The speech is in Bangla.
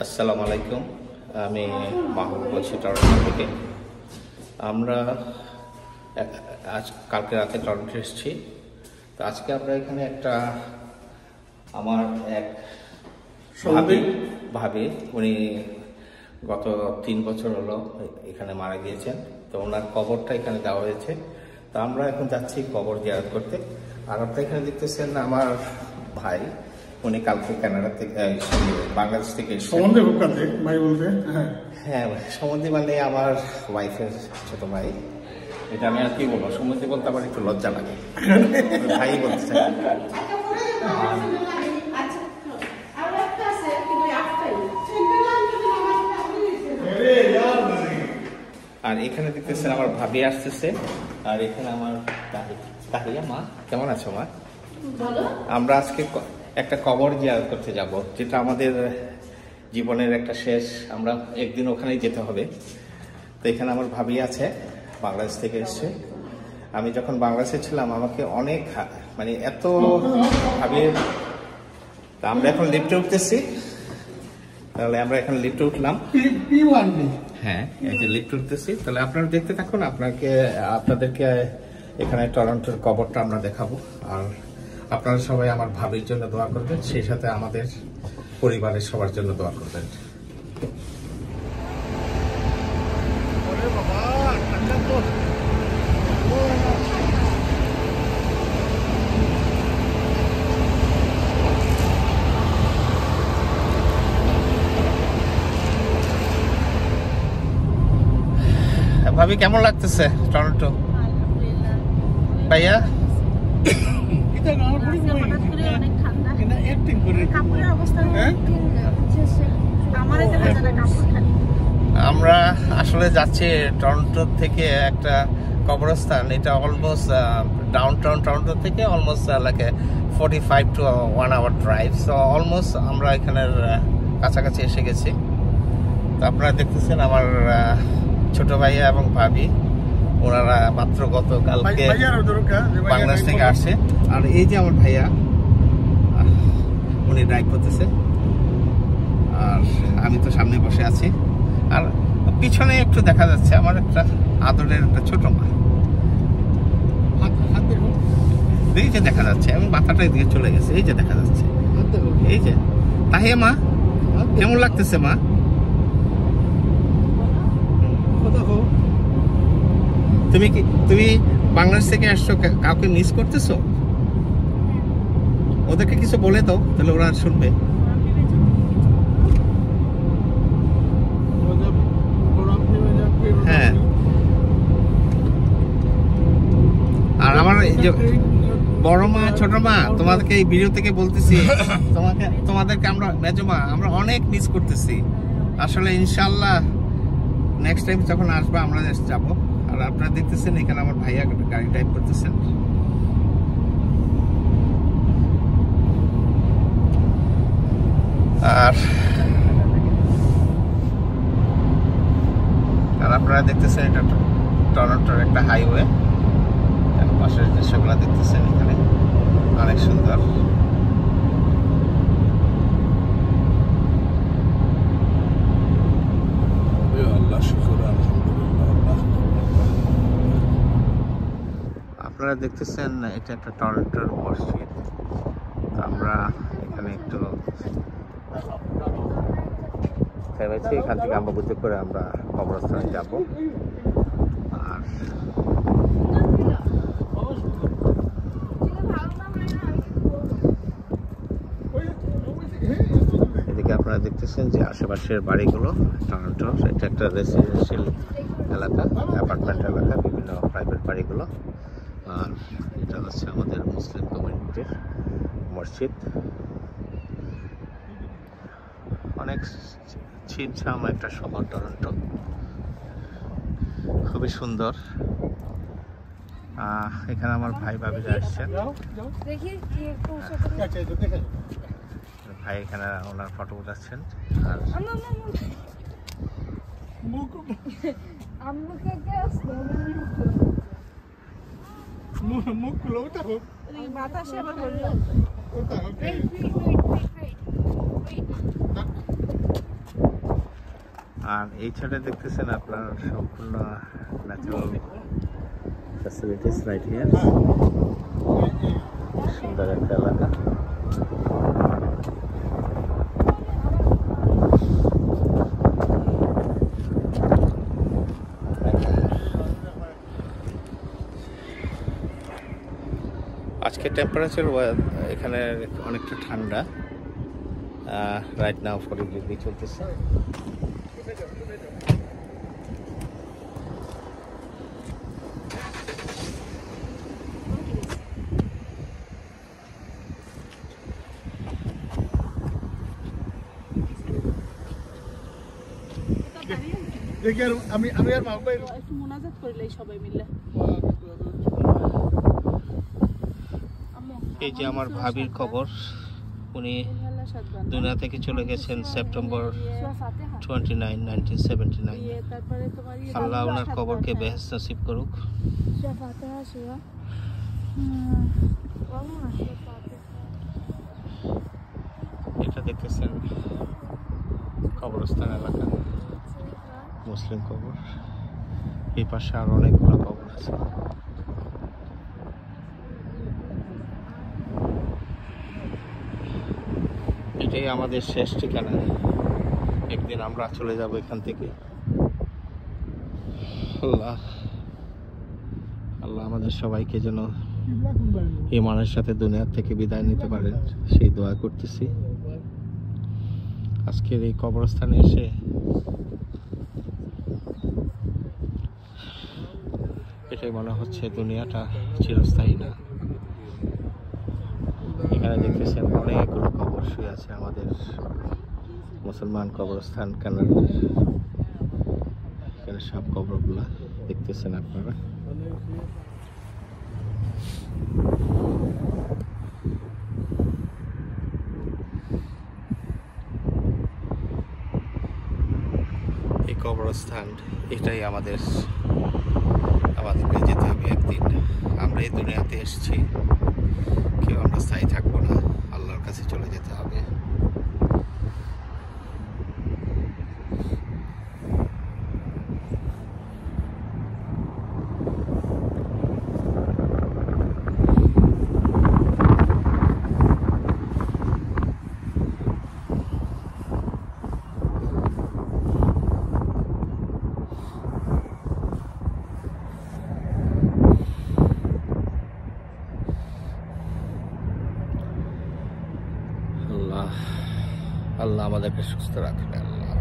আসসালামু আলাইকুম। আমি মাহবুব বলছি টরন্টো থেকে। আমরা কালকে রাতে টরন্টো এসেছি। তো আজকে আমরা এখানে একটা আমার এক ভাবি উনি গত 3 বছর হলো এখানে মারা গিয়েছেন। তো ওনার কবরটা এখানে দেওয়া হয়েছে। তো আমরা এখন যাচ্ছি কবর জিয়ারত করতে। আর আপনারা এখানে দেখতেছেন আমার ভাই, উনি কালকে কানাডা থেকে বাংলাদেশ থেকে সম্বন্ধে ভাই বলতে হ্যাঁ সম্বন্ধে মানে আমার ওয়াইফের ছোট ভাই। এটা আমি আর কি বলবো, সম্বন্ধে বলতে আমার একটু লজ্জা লাগে, ভাই বলতে চাই। আর এখানে দেখতেছেন আমার ভাবি আসতেছে। আর এখানে আমার তাহিয়া মা। কেমন আছো মা? আমরা আজকে একটা কবর জিয়ারত করতে যাব, যেটা আমাদের জীবনের একটা শেষ। আমরা একদিন ওখানেই যেতে হবে। তো এখানে আমার ভাবি আছে, বাংলাদেশ থেকে এসছে। আমি যখন বাংলাদেশে ছিলাম আমাকে অনেক মানে এত ভাবির। আমরা এখন লিফটে উঠতেছি। তাহলে আমরা এখন লিফটে উঠলাম। হ্যাঁ, এই যে লিফট উঠতেছি। তাহলে আপনারা দেখতে থাকুন। আপনাদেরকে এখানে টরন্টোর কবরটা আমরা দেখাবো। আর আপনারা সবাই আমার ভাবির জন্য দোয়া করবেন, সেই সাথে আমাদের পরিবারের সবার জন্য দোয়া করবেন। ভাবি কেমন লাগতেছে টরন্টো? ভাইয়া আমরা আসলে যাচ্ছি টরন্টো থেকে একটা কবরস্থান। এটা অলমোস্ট ডাউনটাউন টরন্টো থেকে almost like 45 to 1 hour drive. So almost আমরা এখানের কাছাকাছি এসে গেছি। তো আপনারা দেখতেছেন আমার ছোট ভাইয়া এবং ভাবি, ওনারা মাত্র গতকালকে বাংলাদেশ থেকে আসছে। আর এই যে আমার ভাইয়া, উনি ড্রাইভ করতেছে। আর আমি তো সামনে বসে আছি। আর পিছনে একটু দেখা যাচ্ছে আমার একটা আদরের একটা ছোট মা। এই যে দেখা যাচ্ছে, আমি মাথাটা এদিকে চলে গেছে। এই যে দেখা যাচ্ছে, এই যে তাহিয়া মা, কেমন লাগতেছে মা? তুমি বাংলাদেশ থেকে আসছো, কাউকে মিস করতেছো? ওদেরকে কিছু বলে দাও, তাহলে ওরা শুনবে। হ্যাঁ, আর আমার এই যে বড় মা ছোট মা, তোমাদেরকে এই ভিডিও থেকে বলতেছি, তোমাদেরকে আমরা মেজো মা আমরা অনেক মিস করতেছি। আসলে ইনশাআল্লাহ নেক্সট টাইম যখন আসবা আমরা যাবো। আর আপনারা দেখতেছেন এখানে আমার ভাইয়া গাড়ি ড্রাইভ করতেছেন। আর আপনারা দেখতেছেন এটা টরন্টোর একটা হাইওয়ে। পাশের দৃশ্যগুলো দেখতেছেন, এখানে অনেক সুন্দর। আপনারা দেখতেছেন এটা একটা টরন্টোর মসজিদ। আমরা এখানে একটু ভেবেছি এখান থেকে আমরা বুঝে করে আমরা কবরস্থানে যাব। আর এদিকে আপনারা দেখতেছেন যে আশেপাশের বাড়িগুলো টরন্টো। এটা একটা রেসিডেন্সিয়াল এলাকা, অ্যাপার্টমেন্ট এলাকা, বিভিন্ন প্রাইভেট বাড়িগুলো। আর এটা হচ্ছে আমাদের মুসলিম কমিউনিটির মসজিদ। অনেক ছিমছাম একটা শহর টরন্টো, খুবই সুন্দর। এখানে আমার ভাই ভাবিরা আসছেন। ভাই এখানে ওনার ফটো উঠাচ্ছেন। আর মুখ খুলো, ওটা হোক বাতাসে আবার আর এই ছাড়ে দেখতেছেন আপনার সম্পূর্ণ ন্যাচারাল ফ্যাসিলিটিস রাইট হিয়ার। সুন্দর একটা এলাকা। আজকে টেম্পারেচার এখানে অনেকটা ঠান্ডা, রাইট নাও 40 ডিগ্রি চলতেছে। দেখি আর আমি আর মাহবুব একটু মোনাজাত করিলাই সবাই মিলে। এই যে আমার ভাবির খবর, উনি দুনিয়া থেকে চলে গেছেন সেপ্টেম্বর 29, 1979। আল্লাহ ওনার কবরকে বেহেশত নসিব করুক। এটা দেখতেছেন কবরস্থান এলাকা, মুসলিম কবর। এই পাশে আর অনেকগুলো কবর আছে। এটাই আমাদের শেষ ঠিকানা। একদিন আমরা চলে যাব এখান থেকে। আল্লাহ আল্লাহ আমাদের সবাইকে যেন ইমানের সাথে দুনিয়ার থেকে বিদায় নিতে পারেন, সেই দোয়া করতেছি। আজকের এই কবরস্থানে এসে এটাই মনে হচ্ছে দুনিয়াটা চিরস্থায়ী না। এখানে দেখতেছেন অনেকগুলো কবর শুয়ে আছে আমাদের মুসলমান কবরস্থান কানাডার। এখানে সব কবরগুলা দেখতেছেন আপনারা। এই কবরস্থান এটাই আমাদেরকে যেতে হবে একদিন। আমরা এই দুনিয়াতে এসেছি, কেউ আমরা স্থায়ী থাকবো না, আল্লাহর কাছে চলে যেতে হবে। আল্লাহ আমাদেরকে সুস্থ রাখবে। আল্লাহ